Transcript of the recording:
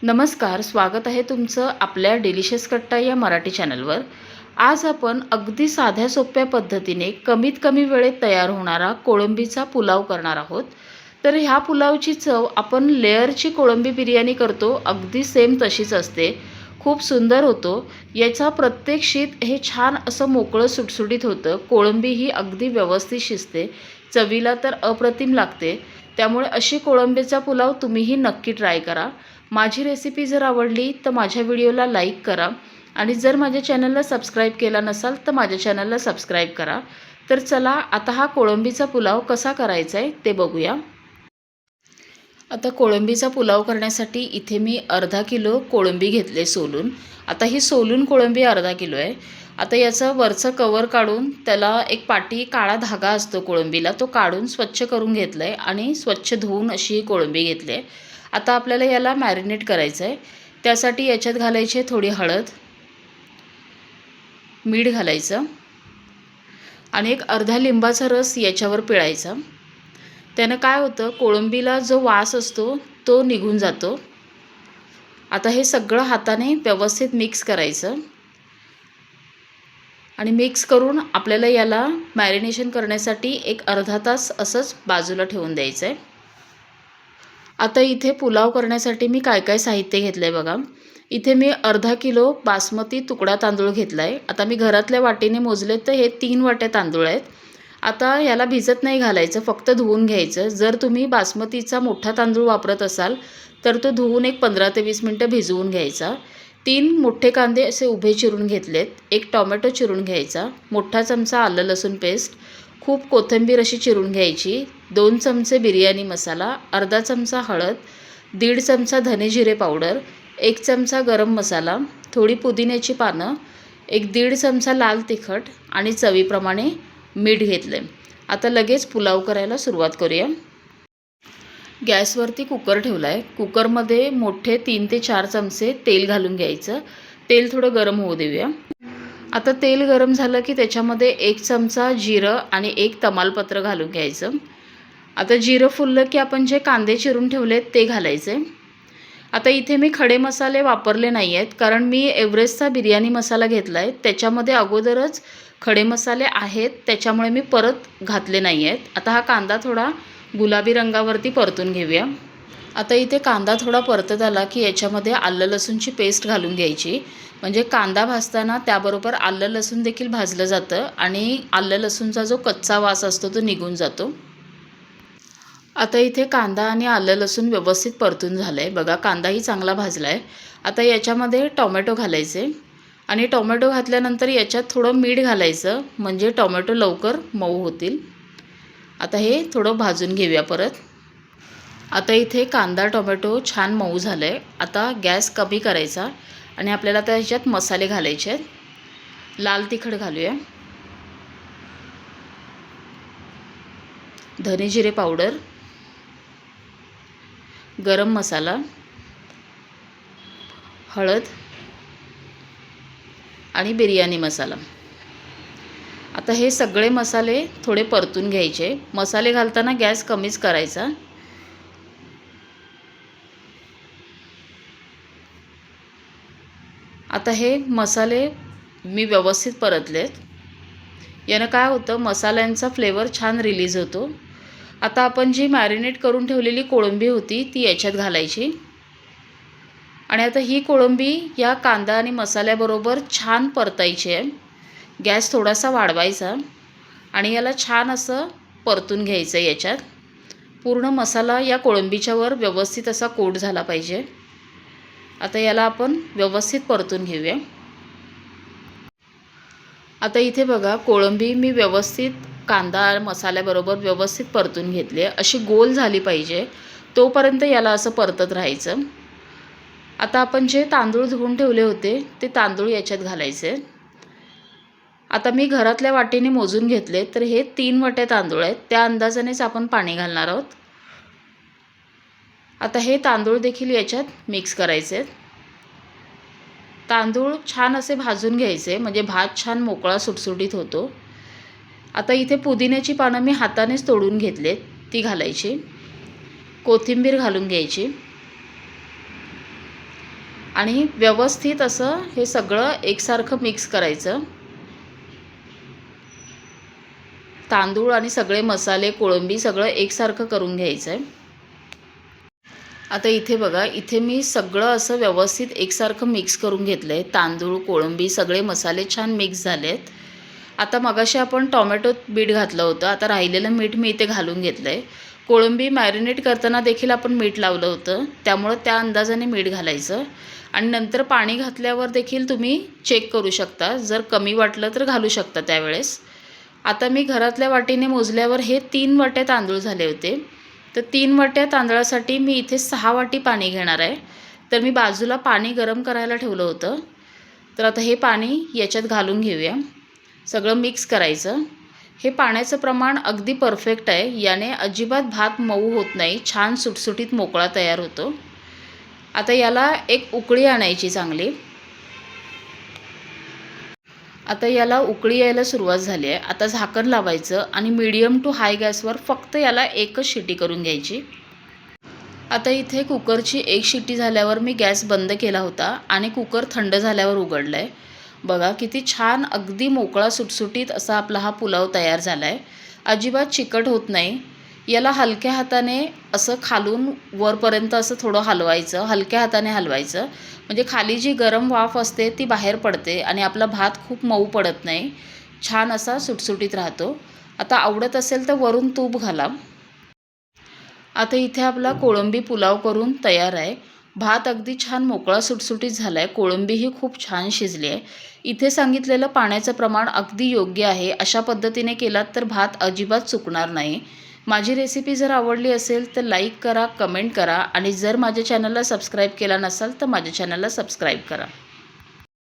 नमस्कार, स्वागत आहे तुमचं आपल्या डिलिशियस कट्टा या मराठी चॅनलवर। आज आपण अगदी साध्या सोप्या पद्धतीने कमीत कमी वेळेत तयार होणारा कोळंबीचा पुलाव करणार आहोत। तर ह्या पुलावची चव आपण लेयरची कोळंबी बिर्याणी करतो अगदी सेम तशीच असते। खूप सुंदर होतो। याचा प्रत्येक शीत हे छान असं मोकळं सुटसुटीत होतं। कोळंबी ही अगदी व्यवस्थित शिजते, चवीला तर अप्रतिम लागते। त्यामुळे अशी कोळंबीचा पुलाव तुम्हीही नक्की ट्राय करा। माझी रेसिपी जर आवडली तर माझ्या व्हिडिओला लाईक करा आणि जर माझ्या चॅनलला सबस्क्राईब केला नसाल तर माझ्या चॅनलला सबस्क्राईब करा। तर चला आता हा कोळंबीचा पुलाव कसा करायचा आहे ते बघूया। आता कोळंबीचा पुलाव करण्यासाठी इथे मी अर्धा किलो कोळंबी घेतले सोलून। आता ही सोलून कोळंबी अर्धा किलो आहे। आता याचं वरचं कवर काढून त्याला एक पाटी काळा धागा असतो कोळंबीला तो काढून स्वच्छ करून घेतला आहे आणि स्वच्छ धुवून अशी ही कोळंबी घेतली आहे। आता आपल्याला याला मॅरिनेट करायचं आहे। त्यासाठी याच्यात घालायची थोडी हळद, मीठ घालायचं आणि एक अर्धा लिंबाचा रस याच्यावर पिळायचा। त्यानं काय होतं, कोळंबीला जो वास असतो तो निघून जातो। आता हे सगळं हाताने व्यवस्थित मिक्स करायचं आणि मिक्स करून आपल्याला याला मॅरिनेशन करण्यासाठी एक अर्धा तास असंच बाजूला ठेवून द्यायचं आहे। आता इथे पुलाव करण्यासाठी मी काय काय साहित्य घेतलं आहे बघा। इथे मी अर्धा किलो बासमती तुकडा तांदूळ घेतला आहे। आता मी घरातल्या वाटीने मोजले तर हे 3 वाट्या तांदूळ आहेत। आता याला भिजत नाही घालायचं, फक्त धुवून घ्यायचं। जर तुम्ही बासमतीचा मोठा तांदूळ वापरत असाल तर तो धुवून एक 15 ते 20 मिनिटं भिजवून घ्यायचा। 3 मोठे कांदे असे उभे चिरून घेतलेत, एक टोमॅटो चिरून घ्यायचा, मोठा चमचा आलं लसूण पेस्ट, खूप कोथिंबीर अशी चिरून घ्यायची, 2 चमचे बिर्याणी मसाला, अर्धा चमचा हळद, 1.5 चमचा धने जिरे पावडर, 1 चमचा गरम मसाला, थोडी पुदिन्याची पानं, एक 1.5 चमचा लाल तिखट आणि चवीप्रमाणे मीठ घेतले। आता लगेच पुलाव करायला सुरुवात करूया। गॅसवरती कुकर ठेवला आहे। कुकरमध्ये मोठे 3 ते 4 चमचे तेल घालून घ्यायचं। तेल थोडं गरम होऊ देऊया। आता तेल गरम झालं की त्याच्यामध्ये 1 चमचा जिरं आणि 1 तमालपत्र घालून घ्यायचं। आता जिरं फुललं की आपण जे कांदे चिरून ठेवलेत ते घालायचे। आता इथे मी खडे मसाले वापरले नाही आहेत, कारण मी एव्हरेस्टचा बिर्याणी मसाला घेतला आहे, त्याच्यामध्ये अगोदरच खडे मसाले आहेत, त्याच्यामुळे मी परत घातले नाही आहेत। आता हा कांदा थोडा गुलाबी रंगावरती परतून घेऊया। आता इथे कांदा थोडा परतत आला की याच्यामध्ये आलं लसूणची पेस्ट घालून घ्यायची, म्हणजे कांदा भाजताना त्याबरोबर आलं लसूण देखील भाजलं जातं आणि आलं लसूणचा जो कच्चा वास असतो तो निघून जातो। आता इथे कांदा आणि आलं लसूण व्यवस्थित परतून झालं आहे बघा, कांदाही चांगला भाजला आहे। आता याच्यामध्ये टोमॅटो घालायचे आणि टोमॅटो घातल्यानंतर याच्यात थोडं मीठ घालायचं, म्हणजे टोमॅटो लवकर मऊ होतील। आता हे थोडं भाजून घेऊया परत। आता इथे कांदा टोमॅटो छान मऊ झालं आहे। आता गॅस कमी करायचा आणि आपल्याला आता ह्याच्यात मसाले घालायचे आहेत। लाल तिखट घालूया, धने जिरे पावडर, गरम मसाला, हळद आणि बिर्याणी मसाला। आता हे सगळे मसाले थोडे परतून घ्यायचे। मसाले घालताना गॅस कमीच करायचा। आता हे मसाले मी व्यवस्थित परतलेत। यानं काय होतं, मसाल्यांचा फ्लेवर छान रिलीज होतो। आता आपण जी मॅरिनेट करून ठेवलेली कोळंबी होती ती याच्यात घालायची आणि आता ही कोळंबी या कांदा आणि मसाल्याबरोबर छान परतायची आहे। गॅस थोडासा वाढवायचा आणि याला छान असं परतून घ्यायचं। याच्यात पूर्ण मसाला या कोळंबीच्यावर व्यवस्थित असा कोट झाला पाहिजे। आता याला आपण व्यवस्थित परतून घेऊया। आता इथे बघा, कोळंबी मी व्यवस्थित कांदा मसाल्याबरोबर व्यवस्थित परतून घेतली आहे, अशी गोल झाली पाहिजे, तोपर्यंत याला असं परतत राहायचं। आता आपण जे तांदूळ धुवून ठेवले होते ते तांदूळ याच्यात घालायचे। आता मी घरातल्या वाटीने मोजून घेतले, तर हे 3 वाट्या तांदूळ आहेत, त्या अंदाजानेच आपण पाणी घालणार आहोत। आता हे तांदूळ देखील याच्यात मिक्स करायचे। तांदूळ छान असे भाजून घ्यायचे, म्हणजे भात छान मोकळा सुटसुटीत होतो। आता इथे पुदिन्याची पानं मी हातानेच तोडून घेतलेत, ती घालायची, कोथिंबीर घालून घ्यायची आणि व्यवस्थित असं हे सगळं एकसारखं मिक्स करायचं. तांदूळ आणि सगळे मसाले, कोळंबी सगळं एकसारखं करून घ्यायचं आहे. आता इथे बघा, इथे मी सगळं असं व्यवस्थित एकसारखं मिक्स करून घेतलं आहे. तांदूळ, कोळंबी सगळे मसाले छान मिक्स झाले आहेत. आता मगाशी आपण टोमॅटोत मीठ घातलं होतं, आता राहिलेलं मीठ मी इथे घालून घेतलं आहे. कोळंबी मॅरिनेट करताना देखील आपण मीठ लावलं होतं, त्यामुळं त्या अंदाजाने मीठ घालायचं. आणि नंतर पाणी घातल्यावर देखील तुम्ही चेक करू शकता, जर कमी वाटलं तर घालू शकता त्यावेळेस. आता मी घरातल्या वाटीने मोजल्यावर हे 3 वाट्या तांदूळ झाले होते. तर 3 वाट्या तांदळासाठी मी इथे 6 वाटी पाणी घेणार आहे. तर मी बाजूला पाणी गरम करायला ठेवलं होतं. तर आता हे पाणी याच्यात घालून घेऊया. सगळं मिक्स करायचं. हे पाण्याचं प्रमाण अगदी परफेक्ट आहे. याने अजिबात भात मऊ होत नाही, छान सुटसुटीत मोकळा तयार होतो. आता याला एक उकळी आणायची चांगली. आता याला उकळी यायला सुरुवात झाली आहे. आता झाकण लावायचं आणि मीडियम टू हाय गॅसवर फक्त याला एकच शिटी करून घ्यायची. आता इथे कुकरची एक शिट्टी झाल्यावर मी गॅस बंद केला होता आणि कुकर थंड झाल्यावर उघडला आहे. बघा किती छान अगदी मोकळा सुटसुटीत असा आपला हा पुलाव तयार झाला आहे. अजिबात चिकट होत नाही. याला हलक्या हाताने असं खालून वरपर्यंत असं थोडं हलवायचं, हलक्या हाताने हलवायचं, म्हणजे खाली जी गरम वाफ असते ती बाहेर पडते आणि आपला भात खूप मऊ पडत नाही, छान असा सुटसुटीत राहतो. आता आवडत असेल तर वरून तूप घाला. आता इथे आपला कोळंबी पुलाव करून तयार आहे. भात अगदी छान मोकळा सुटसुटीत झाला आहे. कोळंबीही खूप छान शिजली आहे. इथे सांगितलेलं पाण्याचं प्रमाण अगदी योग्य आहे. अशा पद्धतीने केलात तर भात अजिबात चुकणार नाही. माझी रेसिपी जर आवडली असेल तर लाईक करा, कमेंट करा आणि जर माझ्या चॅनलला सबस्क्राईब केला नसाल तर माझ्या चॅनलला सबस्क्राईब करा.